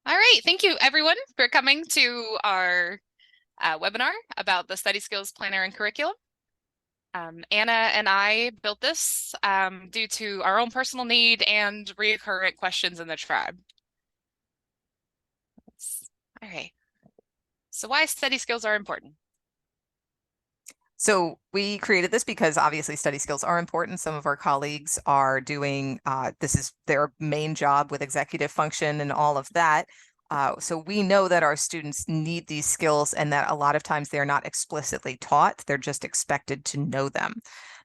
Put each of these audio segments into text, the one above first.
All right, thank you everyone for coming to our webinar about the Study Skills Planner and Curriculum. Anna and I built this due to our own personal need and recurrent questions in the tribe. All right, so why study skills are important? So we created this because obviously study skills are important. Some of our colleagues are doing, this is their main job with executive function and all of that. So we know that our students need these skills and that a lot of times they're not explicitly taught, they're just expected to know them.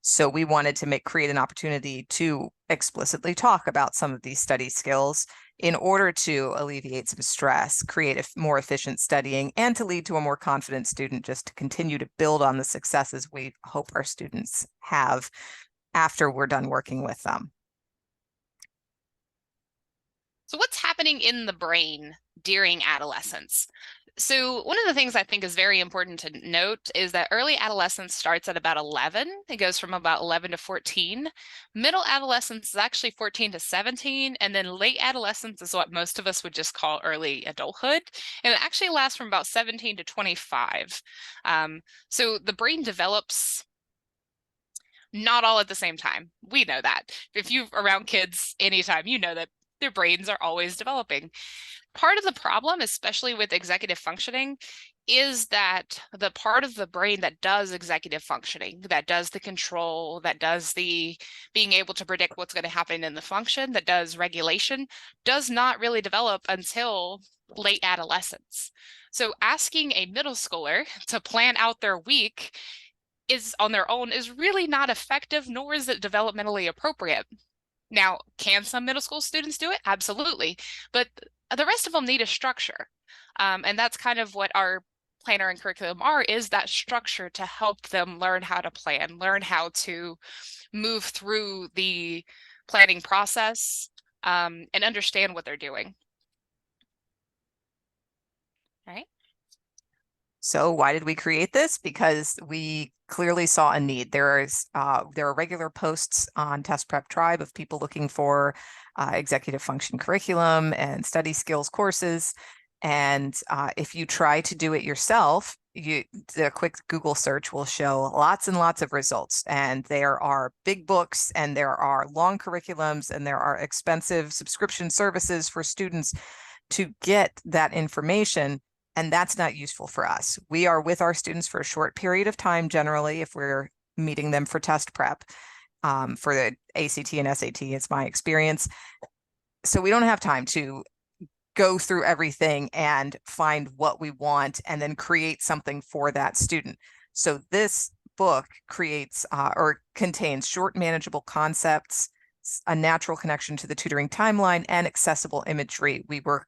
So we wanted to create an opportunity to explicitly talk about some of these study skills in order to alleviate some stress, create a more efficient studying, and to lead to a more confident student, just to continue to build on the successes we hope our students have after we're done working with them. So what's happening in the brain during adolescence? So one of the things I think is very important to note is that early adolescence starts at about 11. It goes from about 11 to 14. Middle adolescence is actually 14 to 17. And then late adolescence is what most of us would just call early adulthood. And it actually lasts from about 17 to 25. So the brain develops not all at the same time. We know that. If you're around kids anytime, you know that their brains are always developing. Part of the problem, especially with executive functioning, is that the part of the brain that does executive functioning, that does the control, that does the being able to predict what's going to happen in the function, that does regulation, does not really develop until late adolescence. So asking a middle schooler to plan out their week is on their own is really not effective, nor is it developmentally appropriate. Now, can some middle school students do it? Absolutely. But the rest of them need a structure. And that's kind of what our planner and curriculum is that structure to help them learn how to plan, learn how to move through the planning process, and understand what they're doing. All right. So why did we create this? Because we clearly saw a need. There are regular posts on Test Prep Tribe of people looking for executive function curriculum and study skills courses. And if you try to do it yourself, the quick Google search will show lots and lots of results. And there are big books and there are long curriculums and there are expensive subscription services for students to get that information. And that's not useful for us. We are with our students for a short period of time, generally, if we're meeting them for test prep, for the ACT and SAT, it's my experience. So we don't have time to go through everything and find what we want and then create something for that student. So this book creates or contains short, manageable concepts, a natural connection to the tutoring timeline, and accessible imagery. We were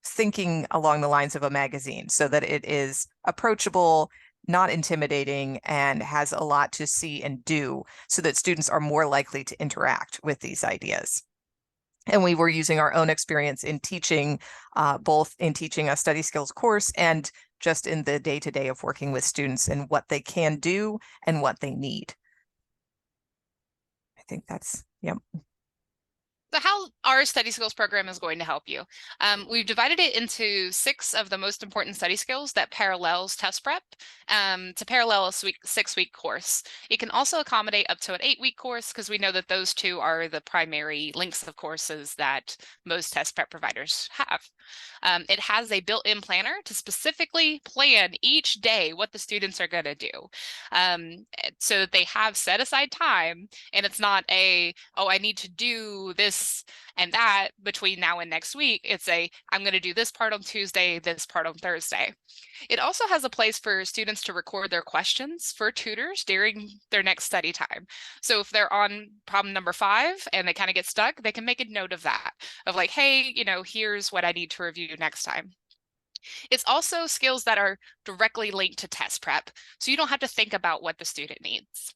thinking along the lines of a magazine so that it is approachable, not intimidating, and has a lot to see and do so that students are more likely to interact with these ideas. And we were using our own experience in teaching, both in teaching a study skills course and just in the day-to-day of working with students and what they can do and what they need. I think that's, yep. So how our study skills program is going to help you. We've divided it into 6 of the most important study skills that parallels test prep to parallel a 6-week course. It can also accommodate up to an 8-week course because we know that those 2 are the primary lengths of courses that most test prep providers have. It has a built-in planner to specifically plan each day what the students are going to do so that they have set aside time and it's not oh, I need to do this and that between now and next week. It's I'm going to do this part on Tuesday, this part on Thursday. It also has a place for students to record their questions for tutors during their next study time. So if they're on problem number 5 and they kind of get stuck, they can make a note of that, of like, hey, here's what I need to review next time. It's also skills that are directly linked to test prep, so you don't have to think about what the student needs.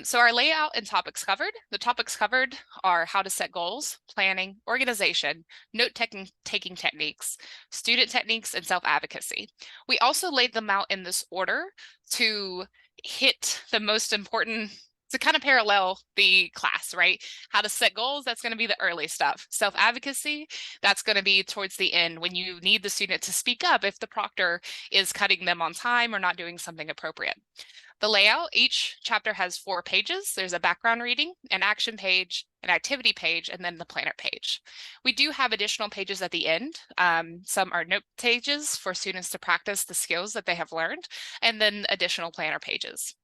So our layout and topics covered. The topics covered are how to set goals, planning, organization, note-taking techniques, student techniques, and self-advocacy. We also laid them out in this order to hit the most important to kind of parallel the class, right? How to set goals, that's going to be the early stuff. Self-advocacy, that's going to be towards the end when you need the student to speak up if the proctor is cutting them on time or not doing something appropriate. The layout, each chapter has 4 pages. There's a background reading, an action page, an activity page, and then the planner page. We do have additional pages at the end. Some are note pages for students to practice the skills that they have learned, and then additional planner pages.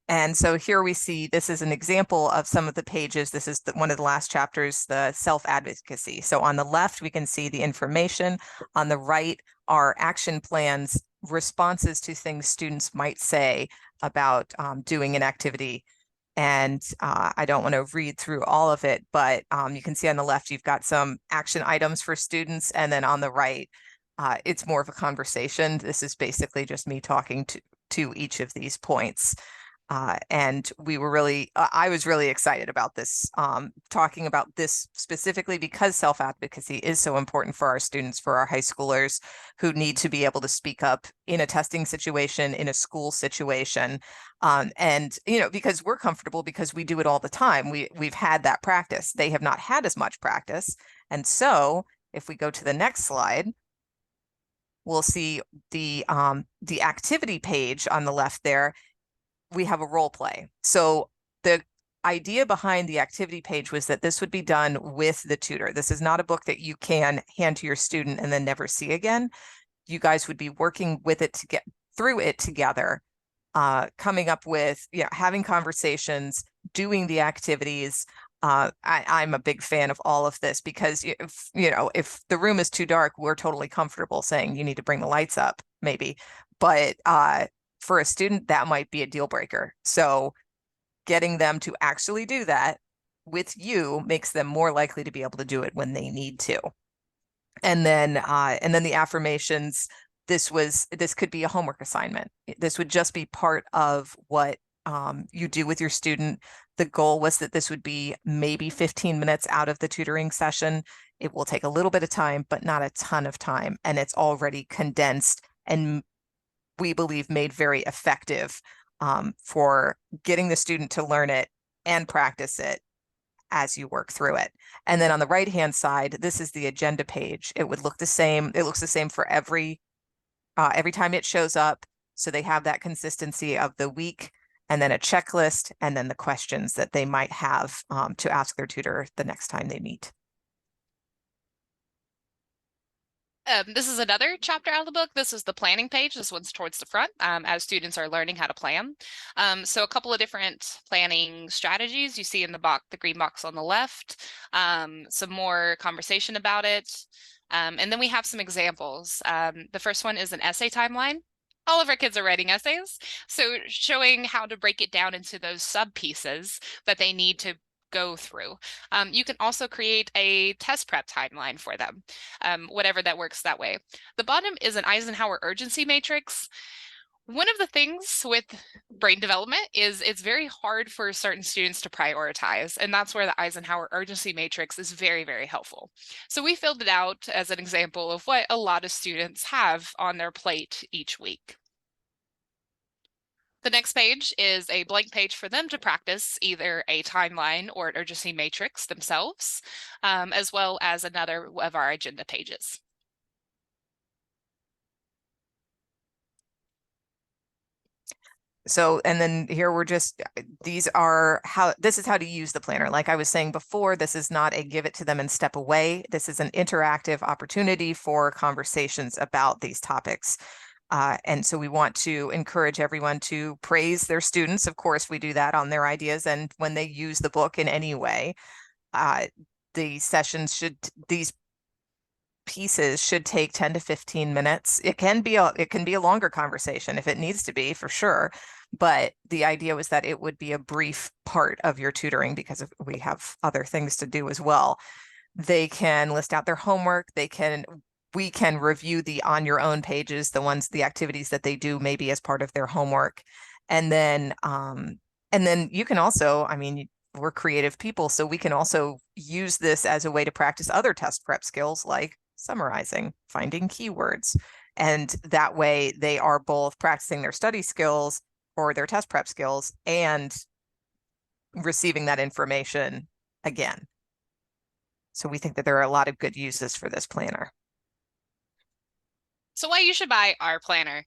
And so here we see, this is an example of some of the pages. This is one of the last chapters, the self-advocacy. So on the left, we can see the information. On the right are action plans, responses to things students might say about doing an activity. And I don't want to read through all of it, but you can see on the left, you've got some action items for students. And then on the right, it's more of a conversation. This is basically just me talking to each of these points. And we were really, I was really excited about this, talking about this specifically because self-advocacy is so important for our students, for our high schoolers who need to be able to speak up in a testing situation, in a school situation. And, you know, because we're comfortable because we do it all the time. We've had that practice. They have not had as much practice. And so if we go to the next slide, we'll see the activity page on the left there. We have a role play. So the idea behind the activity page was that this would be done with the tutor. This is not a book that you can hand to your student and then never see again. You guys would be working with it to get through it together, coming up with, you know, having conversations, doing the activities. I'm a big fan of all of this because if the room is too dark, we're totally comfortable saying you need to bring the lights up, maybe. But for a student, that might be a deal breaker. So getting them to actually do that with you makes them more likely to be able to do it when they need to. And then the affirmations, this could be a homework assignment. This would just be part of what you do with your student. The goal was that this would be maybe 15 minutes out of the tutoring session. It will take a little bit of time, but not a ton of time. And it's already condensed and we believe made very effective for getting the student to learn it and practice it as you work through it. And then on the right-hand side, this is the agenda page. It would look the same. It looks the same for every time it shows up. So they have that consistency of the week and then a checklist and then the questions that they might have to ask their tutor the next time they meet. This is another chapter out of the book. This is the planning page. This one's towards the front as students are learning how to plan. So a couple of different planning strategies you see in the green box on the left, some more conversation about it. And then we have some examples. The first one is an essay timeline. All of our kids are writing essays, so showing how to break it down into those sub pieces that they need to go through. You can also create a test prep timeline for them, whatever that works that way. The bottom is an Eisenhower urgency matrix. One of the things with brain development is it's very hard for certain students to prioritize, and that's where the Eisenhower urgency matrix is very, very helpful. So we filled it out as an example of what a lot of students have on their plate each week. The next page is a blank page for them to practice either a timeline or an urgency matrix themselves, as well as another of our agenda pages. So, and then here this is how to use the planner. Like I was saying before, this is not a give it to them and step away. This is an interactive opportunity for conversations about these topics. And so we want to encourage everyone to praise their students. Of course, we do that on their ideas. And when they use the book in any way, these pieces should take 10 to 15 minutes. It can be a longer conversation if it needs to be, for sure. But the idea was that it would be a brief part of your tutoring because we have other things to do as well. They can list out their homework. We can review the on your own pages, the activities that they do maybe as part of their homework. And then you can also, I mean, we're creative people, so we can also use this as a way to practice other test prep skills like summarizing, finding keywords. And that way they are both practicing their study skills or their test prep skills and receiving that information again. So we think that there are a lot of good uses for this planner. So why you should buy our planner.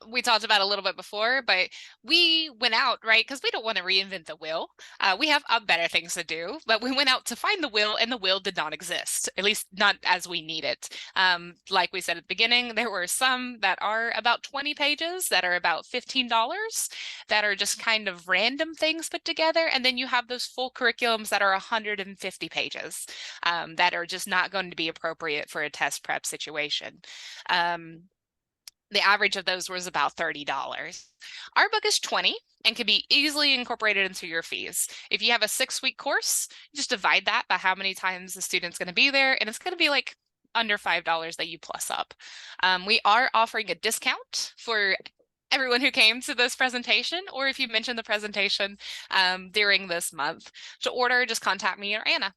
We talked about a little bit before, but we went out, right? Because we don't want to reinvent the wheel. We have better things to do, but we went out to find the wheel and the wheel did not exist, at least not as we need it. Like we said at the beginning, there were some that are about 20 pages that are about $15 that are just kind of random things put together. And then you have those full curriculums that are 150 pages that are just not going to be appropriate for a test prep situation. The average of those was about $30. Our book is 20 and can be easily incorporated into your fees. If you have a 6-week course, just divide that by how many times the student's going to be there, and it's going to be like under $5 that you plus up. We are offering a discount for everyone who came to this presentation, or if you mentioned the presentation during this month. To order, just contact me or Anna.